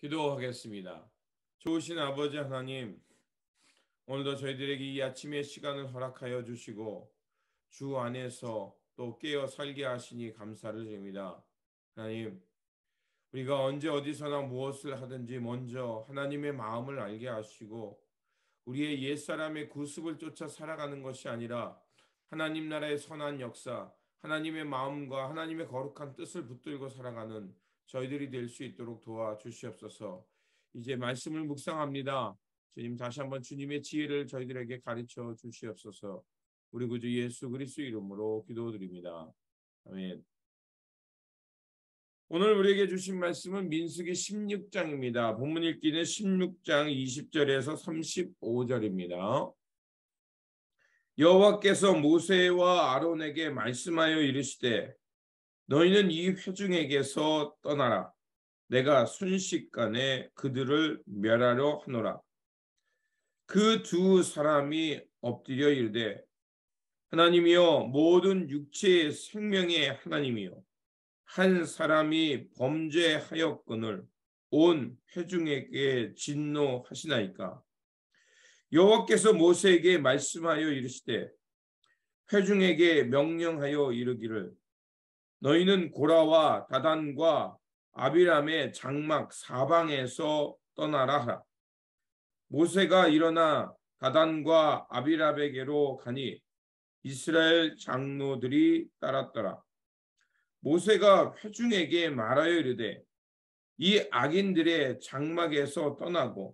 기도하겠습니다. 좋으신 아버지 하나님, 오늘도 저희들에게 이 아침의 시간을 허락하여 주시고 주 안에서 또 깨어 살게 하시니 감사를 드립니다. 하나님, 우리가 언제 어디서나 무엇을 하든지 먼저 하나님의 마음을 알게 하시고 우리의 옛사람의 구습을 쫓아 살아가는 것이 아니라 하나님 나라의 선한 역사, 하나님의 마음과 하나님의 거룩한 뜻을 붙들고 살아가는 저희들이 될 수 있도록 도와주시옵소서. 이제 말씀을 묵상합니다. 주님, 다시 한번 주님의 지혜를 저희들에게 가르쳐 주시옵소서. 우리 구주 예수 그리스도 이름으로 기도드립니다. 아멘. 오늘 우리에게 주신 말씀은 민수기 16장입니다. 본문 읽기는 16장 20절에서 35절입니다. 여호와께서 모세와 아론에게 말씀하여 이르시되 너희는 이 회중에게서 떠나라. 내가 순식간에 그들을 멸하려 하노라. 그 두 사람이 엎드려 이르되 하나님이여 모든 육체의 생명의 하나님이여 한 사람이 범죄하였거늘 온 회중에게 진노하시나이까. 여호와께서 모세에게 말씀하여 이르시되 회중에게 명령하여 이르기를 너희는 고라와 다단과 아비람의 장막 사방에서 떠나라 하라. 모세가 일어나 다단과 아비람에게로 가니 이스라엘 장로들이 따랐더라. 모세가 회중에게 말하여 이르되 이 악인들의 장막에서 떠나고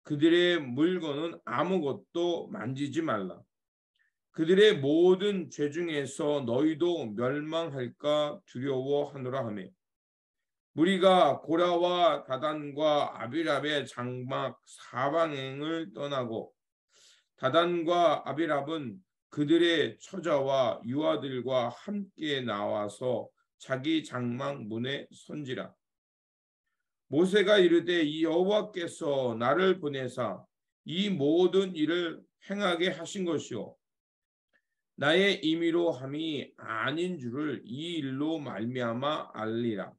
그들의 물건은 아무것도 만지지 말라. 그들의 모든 죄 중에서 너희도 멸망할까 두려워하노라 하며 무리가 고라와 다단과 아비랍의 장막 사방행을 떠나고 다단과 아비랍은 그들의 처자와 유아들과 함께 나와서 자기 장막 문에 선지라. 모세가 이르되 이 여호와께서 나를 보내사 이 모든 일을 행하게 하신 것이요 나의 임의로 함이 아닌 줄을 이 일로 말미암아 알리라.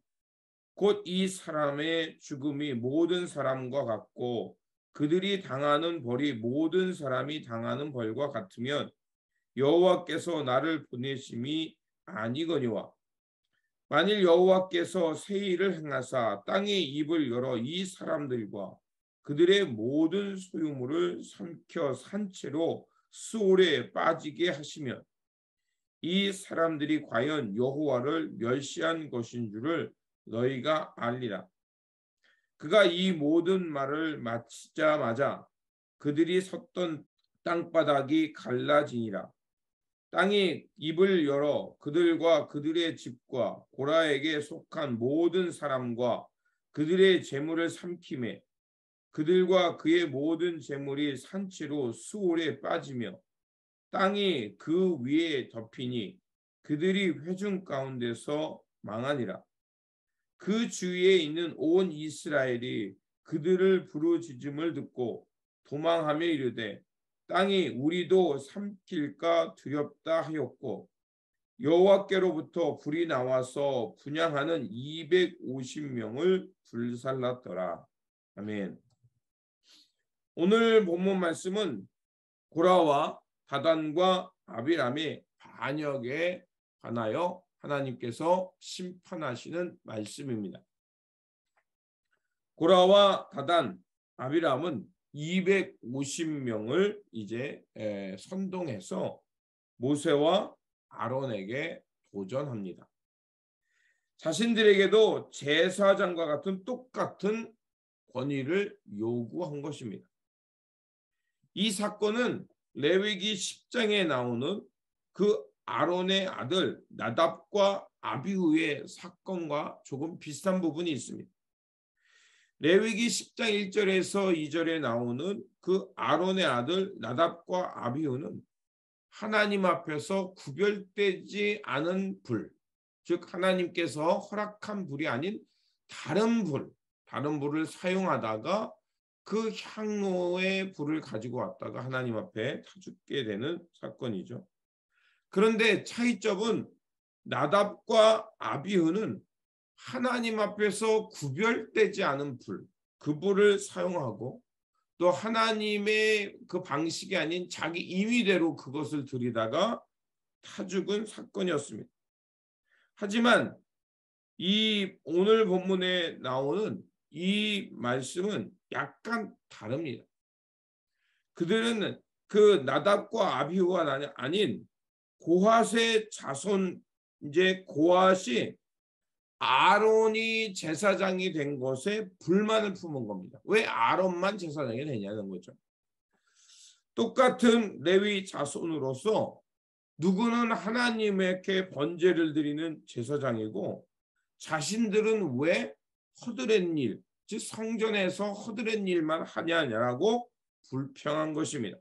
곧 이 사람의 죽음이 모든 사람과 같고 그들이 당하는 벌이 모든 사람이 당하는 벌과 같으면 여호와께서 나를 보내심이 아니거니와 만일 여호와께서 새 일을 행하사 땅의 입을 열어 이 사람들과 그들의 모든 소유물을 삼켜 산채로 수올에 빠지게 하시면 이 사람들이 과연 여호와를 멸시한 것인 줄을 너희가 알리라. 그가 이 모든 말을 마치자마자 그들이 섰던 땅바닥이 갈라지니라. 땅이 입을 열어 그들과 그들의 집과 고라에게 속한 모든 사람과 그들의 재물을 삼키매 그들과 그의 모든 재물이 산채로 수올에 빠지며 땅이 그 위에 덮이니 그들이 회중 가운데서 망하니라. 그 주위에 있는 온 이스라엘이 그들을 부르짖음을 듣고 도망하며 이르되 땅이 우리도 삼킬까 두렵다 하였고 여호와께로부터 불이 나와서 분향하는 250명을 불살랐더라. 아멘. 오늘 본문 말씀은 고라와 다단과 아비람의 반역에 관하여 하나님께서 심판하시는 말씀입니다. 고라와 다단, 아비람은 250명을 이제 선동해서 모세와 아론에게 도전합니다. 자신들에게도 제사장과 같은 똑같은 권위를 요구한 것입니다. 이 사건은 레위기 10장에 나오는 그 아론의 아들 나답과 아비후의 사건과 조금 비슷한 부분이 있습니다. 레위기 10장 1절에서 2절에 나오는 그 아론의 아들 나답과 아비후는 하나님 앞에서 구별되지 않은 불, 즉 하나님께서 허락한 불이 아닌 다른 불을 사용하다가 그 향로의 불을 가지고 왔다가 하나님 앞에 타죽게 되는 사건이죠. 그런데 차이점은 나답과 아비후는 하나님 앞에서 구별되지 않은 불, 그 불을 사용하고 또 하나님의 그 방식이 아닌 자기 임의대로 그것을 들이다가 타 죽은 사건이었습니다. 하지만 이 오늘 본문에 나오는 이 말씀은 약간 다릅니다. 그들은 그 나답과 아비후가 아닌 고핫의 자손, 이제 고핫이 아론이 제사장이 된 것에 불만을 품은 겁니다. 왜 아론만 제사장이 되냐는 거죠. 똑같은 레위 자손으로서 누구는 하나님에게 번제를 드리는 제사장이고 자신들은 왜 허드렛 일, 즉 성전에서 허드렛 일만 하냐라고 불평한 것입니다.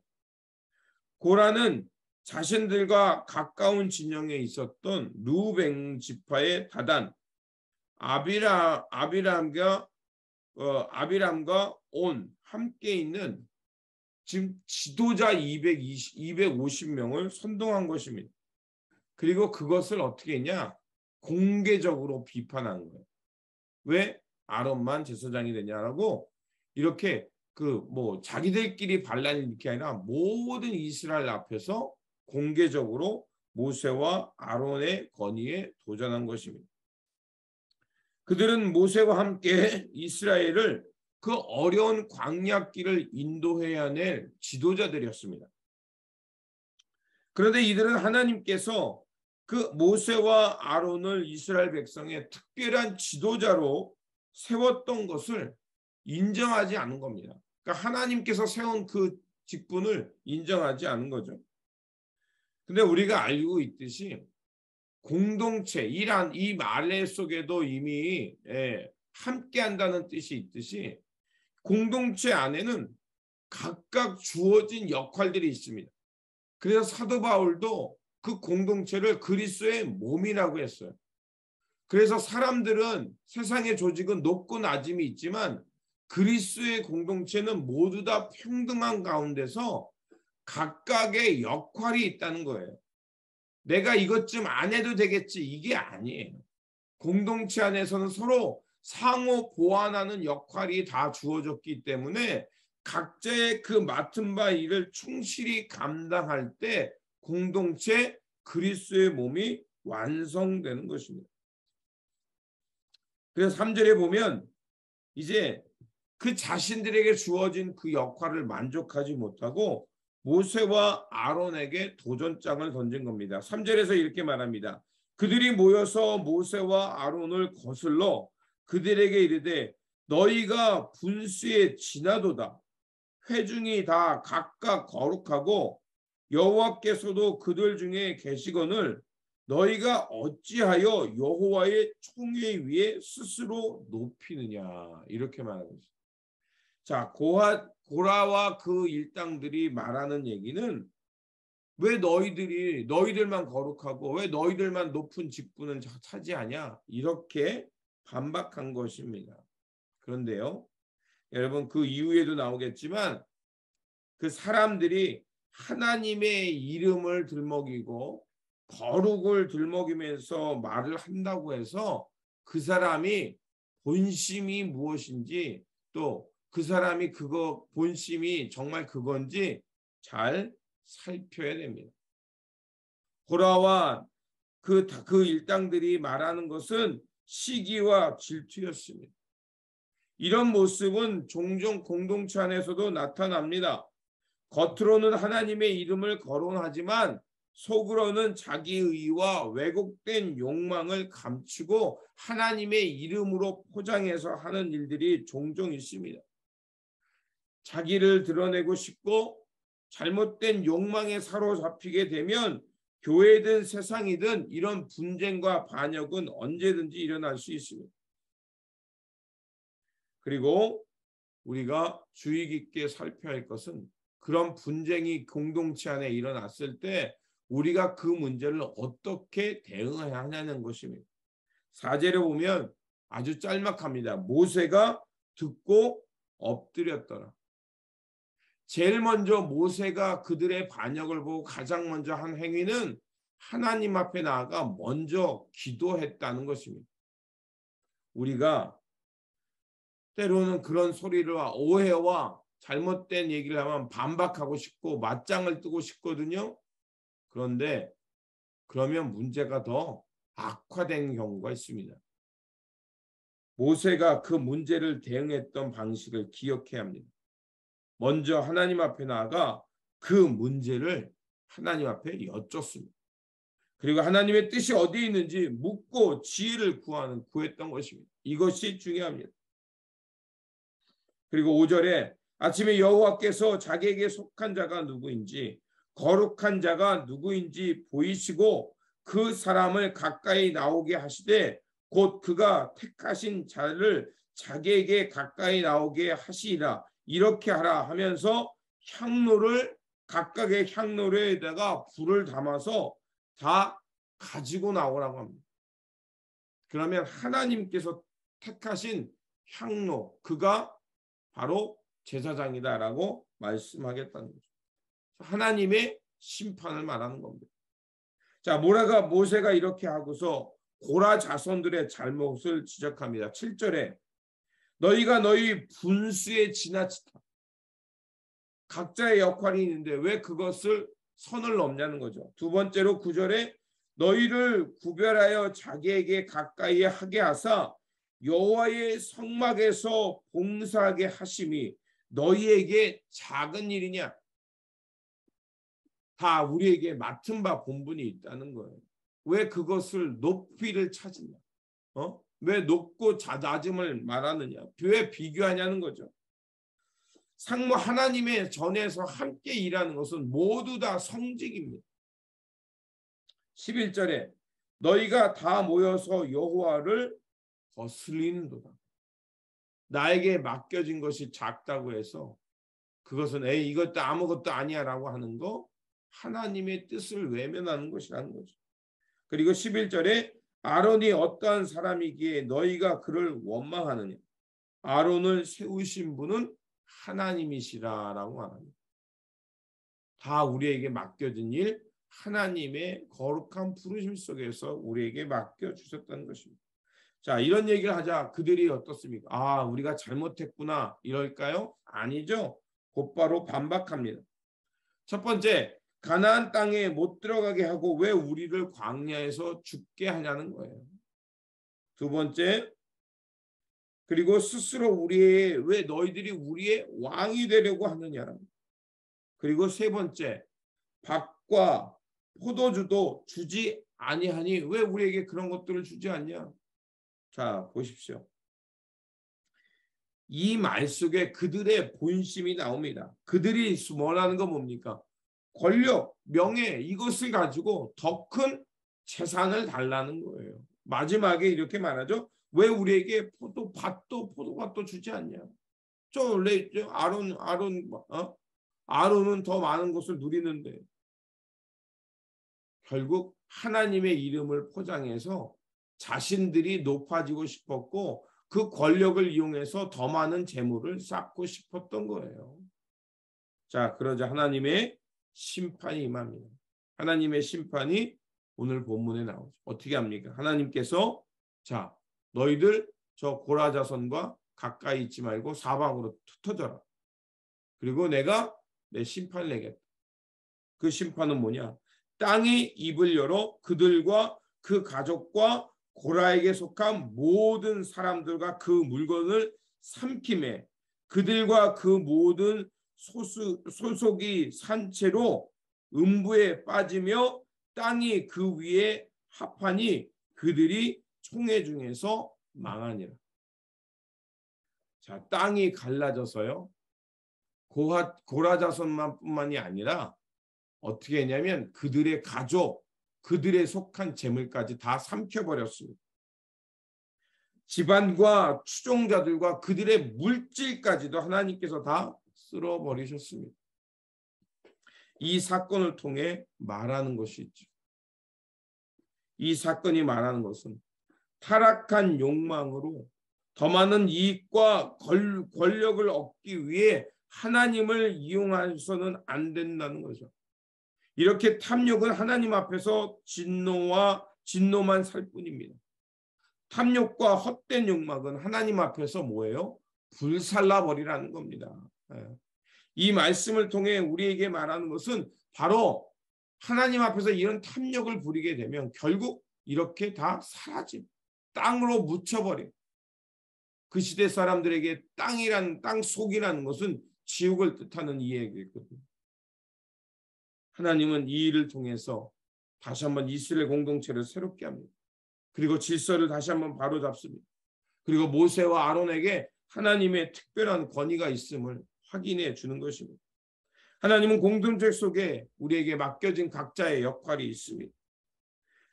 고라는 자신들과 가까운 진영에 있었던 루벤 지파의 다단 아비람과 온 함께 있는 지금 지도자 250명을 선동한 것입니다. 그리고 그것을 어떻게 했냐? 공개적으로 비판한 거예요. 왜 아론만 제사장이 되냐라고 이렇게 자기들끼리 반란이 이렇게 아니라 모든 이스라엘 앞에서 공개적으로 모세와 아론의 건의에 도전한 것입니다. 그들은 모세와 함께 이스라엘을 그 어려운 광야길을 인도해야 할 지도자들이었습니다. 그런데 이들은 하나님께서 그 모세와 아론을 이스라엘 백성의 특별한 지도자로 세웠던 것을 인정하지 않은 겁니다. 그러니까 하나님께서 세운 그 직분을 인정하지 않은 거죠. 근데 우리가 알고 있듯이 공동체, 이 말레 속에도 이미 함께한다는 뜻이 있듯이 공동체 안에는 각각 주어진 역할들이 있습니다. 그래서 사도 바울도 그 공동체를 그리스도의 몸이라고 했어요. 그래서 사람들은 세상의 조직은 높고 낮음이 있지만 그리스도의 공동체는 모두 다 평등한 가운데서 각각의 역할이 있다는 거예요. 내가 이것 좀 안 해도 되겠지 이게 아니에요. 공동체 안에서는 서로 상호 보완하는 역할이 다 주어졌기 때문에 각자의 그 맡은 바 일을 충실히 감당할 때 공동체 그리스도의 몸이 완성되는 것입니다. 그래서 3절에 보면 이제 그 자신들에게 주어진 그 역할을 만족하지 못하고 모세와 아론에게 도전장을 던진 겁니다. 3절에서 이렇게 말합니다. 그들이 모여서 모세와 아론을 거슬러 그들에게 이르되 너희가 분수에 지나도다. 회중이 다 각각 거룩하고 여호와께서도 그들 중에 계시거늘 너희가 어찌하여 여호와의 총회 위에 스스로 높이느냐 이렇게 말하고 있습니다. 자, 고라와 그 일당들이 말하는 얘기는 왜 너희들만 거룩하고 왜 너희들만 높은 직분을 차지하냐 이렇게 반박한 것입니다. 그런데요, 여러분 그 이후에도 나오겠지만 그 사람들이 하나님의 이름을 들먹이고 거룩을 들먹이면서 말을 한다고 해서 그 사람이 본심이 무엇인지 또 그 사람이 그거 본심이 정말 그건지 잘 살펴야 됩니다. 고라와 그 일당들이 말하는 것은 시기와 질투였습니다. 이런 모습은 종종 공동체 안에서도 나타납니다. 겉으로는 하나님의 이름을 거론하지만 속으로는 자기의와 왜곡된 욕망을 감추고 하나님의 이름으로 포장해서 하는 일들이 종종 있습니다. 자기를 드러내고 싶고 잘못된 욕망에 사로잡히게 되면 교회든 세상이든 이런 분쟁과 반역은 언제든지 일어날 수 있습니다. 그리고 우리가 주의 깊게 살펴야 할 것은 그런 분쟁이 공동체 안에 일어났을 때 우리가 그 문제를 어떻게 대응해야 하냐는 것입니다. 4절에 보면 아주 짤막합니다. 모세가 듣고 엎드렸더라. 제일 먼저 모세가 그들의 반역을 보고 가장 먼저 한 행위는 하나님 앞에 나아가 먼저 기도했다는 것입니다. 우리가 때로는 그런 소리와 오해와 잘못된 얘기를 하면 반박하고 싶고 맞짱을 뜨고 싶거든요. 그런데 그러면 문제가 더 악화된 경우가 있습니다. 모세가 그 문제를 대응했던 방식을 기억해야 합니다. 먼저 하나님 앞에 나아가 그 문제를 하나님 앞에 여쭙습니다. 그리고 하나님의 뜻이 어디에 있는지 묻고 지혜를 구했던 것입니다. 이것이 중요합니다. 그리고 5절에 아침에 여호와께서 자기에게 속한 자가 누구인지 거룩한 자가 누구인지 보이시고 그 사람을 가까이 나오게 하시되 곧 그가 택하신 자를 자기에게 가까이 나오게 하시리라. 이렇게 하라 하면서 향로를 각각의 향로에다가 불을 담아서 다 가지고 나오라고 합니다. 그러면 하나님께서 택하신 향로, 그가 바로 제사장이다라고 말씀하겠다는 거죠. 하나님의 심판을 말하는 겁니다. 자, 모세가 이렇게 하고서 고라 자손들의 잘못을 지적합니다. 7절에 너희가 너희 분수에 지나치다. 각자의 역할이 있는데 왜 그것을 선을 넘냐는 거죠. 두 번째로 9절에 너희를 구별하여 자기에게 가까이 하게 하사 여호와의 성막에서 봉사하게 하심이 너희에게 작은 일이냐? 다 우리에게 맡은 바 본분이 있다는 거예요. 왜 그것을 높이를 찾느냐? 왜 높고 낮음을 말하느냐? 왜 비교하냐는 거죠. 상무 하나님의 전에서 함께 일하는 것은 모두 다 성직입니다. 11절에 너희가 다 모여서 여호와를 거슬리는도다. 나에게 맡겨진 것이 작다고 해서 그것은 이것도 아무것도 아니야 라고 하는 거 하나님의 뜻을 외면하는 것이라는 거죠. 그리고 11절에 아론이 어떠한 사람이기에 너희가 그를 원망하느냐. 아론을 세우신 분은 하나님이시라라고 말합니다. 다 우리에게 맡겨진 일, 하나님의 거룩한 부르심 속에서 우리에게 맡겨주셨다는 것입니다. 자, 이런 얘기를 하자 그들이 어떻습니까? 아, 우리가 잘못했구나 이럴까요? 아니죠. 곧바로 반박합니다. 첫 번째, 가나안 땅에 못 들어가게 하고 왜 우리를 광야에서 죽게 하냐는 거예요. 두 번째, 그리고 스스로 왜 너희들이 우리의 왕이 되려고 하느냐. 그리고 세 번째, 밭과 포도주도 주지 아니하니 왜 우리에게 그런 것들을 주지 않냐. 자, 보십시오. 이 말 속에 그들의 본심이 나옵니다. 그들이 원하는 건 뭡니까? 권력, 명예, 이것을 가지고 더 큰 재산을 달라는 거예요. 마지막에 이렇게 말하죠. 왜 우리에게 포도밭도 주지 않냐? 원래 아론은 더 많은 것을 누리는데 결국 하나님의 이름을 포장해서 자신들이 높아지고 싶었고 그 권력을 이용해서 더 많은 재물을 쌓고 싶었던 거예요. 자, 그러자 하나님의 심판이 임합니다. 하나님의 심판이 오늘 본문에 나오죠. 어떻게 합니까? 하나님께서 자, 너희들 저 고라 자손과 가까이 있지 말고 사방으로 흩어져라. 그리고 내가 내 심판을 내겠다. 그 심판은 뭐냐? 땅이 입을 열어 그들과 그 가족과 고라에게 속한 모든 사람들과 그 물건을 삼킴에 그들과 그 모든 소속이 산채로 음부에 빠지며 땅이 그 위에 합하니 그들이 총회 중에서 망하니라. 자, 땅이 갈라져서요. 고라 자손만뿐만이 아니라 어떻게 했냐면 그들의 가족, 그들의 속한 재물까지 다 삼켜버렸습니다. 집안과 추종자들과 그들의 물질까지도 하나님께서 다 쓸어버리셨습니다. 이 사건을 통해 말하는 것이 있죠. 이 사건이 말하는 것은 타락한 욕망으로 더 많은 이익과 권력을 얻기 위해 하나님을 이용해서는 안 된다는 거죠. 이렇게 탐욕은 하나님 앞에서 진노만 살 뿐입니다. 탐욕과 헛된 욕망은 하나님 앞에서 뭐예요? 불살라 버리라는 겁니다. 이 말씀을 통해 우리에게 말하는 것은 바로 하나님 앞에서 이런 탐욕을 부리게 되면 결국 이렇게 다 사라짐, 땅으로 묻혀버려. 그 시대 사람들에게 땅 속이라는 것은 지옥을 뜻하는 이야기거든요. 하나님은 이 일을 통해서 다시 한번 이스라엘 공동체를 새롭게 합니다. 그리고 질서를 다시 한번 바로잡습니다. 그리고 모세와 아론에게 하나님의 특별한 권위가 있음을 확인해 주는 것입니다. 하나님은 공동체 속에 우리에게 맡겨진 각자의 역할이 있습니다.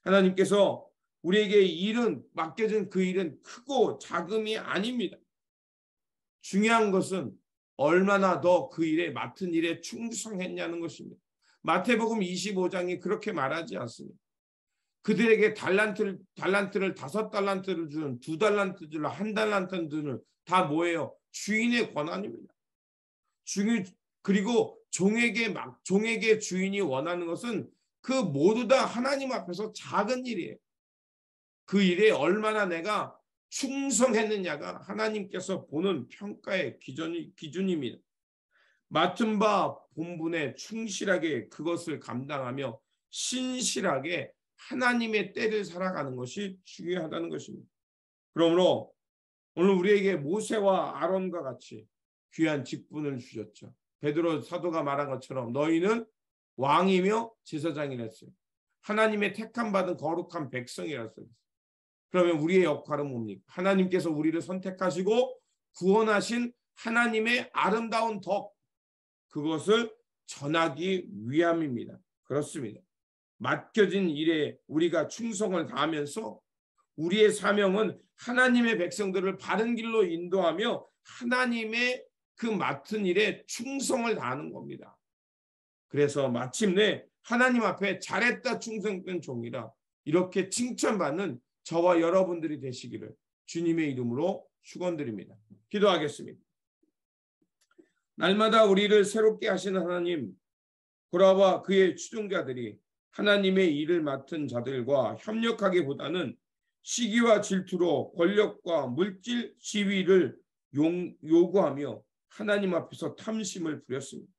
하나님께서 우리에게 맡겨진 그 일은 크고 작음이 아닙니다. 중요한 것은 얼마나 더 그 일에 맡은 일에 충성했냐는 것입니다. 마태복음 25장이 그렇게 말하지 않습니다. 그들에게 달란트를 5달란트를 주는 2달란트 주는 1달란트 주는 다 뭐예요? 주인의 권한입니다. 그리고 종에게 주인이 원하는 것은 그 모두 다 하나님 앞에서 작은 일이에요. 그 일에 얼마나 내가 충성했느냐가 하나님께서 보는 평가의 기준입니다. 맡은 바 본분에 충실하게 그것을 감당하며 신실하게 하나님의 때를 살아가는 것이 중요하다는 것입니다. 그러므로 오늘 우리에게 모세와 아론과 같이 귀한 직분을 주셨죠. 베드로 사도가 말한 것처럼 너희는 왕이며 제사장이라 했어요. 하나님의 택함 받은 거룩한 백성이라 했어요. 그러면 우리의 역할은 뭡니까? 하나님께서 우리를 선택하시고 구원하신 하나님의 아름다운 덕, 그것을 전하기 위함입니다. 그렇습니다. 맡겨진 일에 우리가 충성을 다하면서 우리의 사명은 하나님의 백성들을 바른 길로 인도하며 하나님의 그 맡은 일에 충성을 다하는 겁니다. 그래서 마침내 하나님 앞에 잘했다 충성된 종이라 이렇게 칭찬받는 저와 여러분들이 되시기를 주님의 이름으로 축원드립니다. 기도하겠습니다. 날마다 우리를 새롭게 하시는 하나님, 고라와 그의 추종자들이 하나님의 일을 맡은 자들과 협력하기보다는 시기와 질투로 권력과 물질 지위를 요구하며 하나님 앞에서 탐심을 부렸습니다.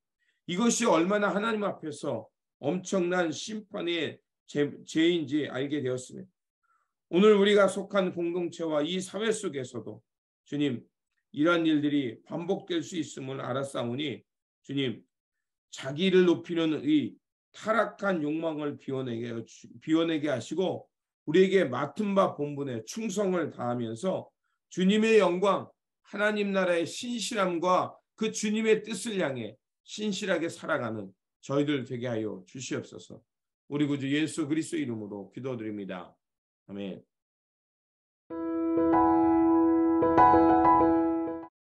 이것이 얼마나 하나님 앞에서 엄청난 심판의 죄인지 알게 되었습니다. 오늘 우리가 속한 공동체와 이 사회 속에서도 주님, 이러한 일들이 반복될 수 있음을 알았사오니 주님, 자기를 높이는 의 타락한 욕망을 비워내게 하시고 우리에게 맡은 바 본분에 충성을 다하면서 주님의 영광, 하나님 나라의 신실함과 그 주님의 뜻을 향해 신실하게 살아가는 저희들 되게 하여 주시옵소서. 우리 구주 예수 그리스도 이름으로 기도드립니다. 아멘.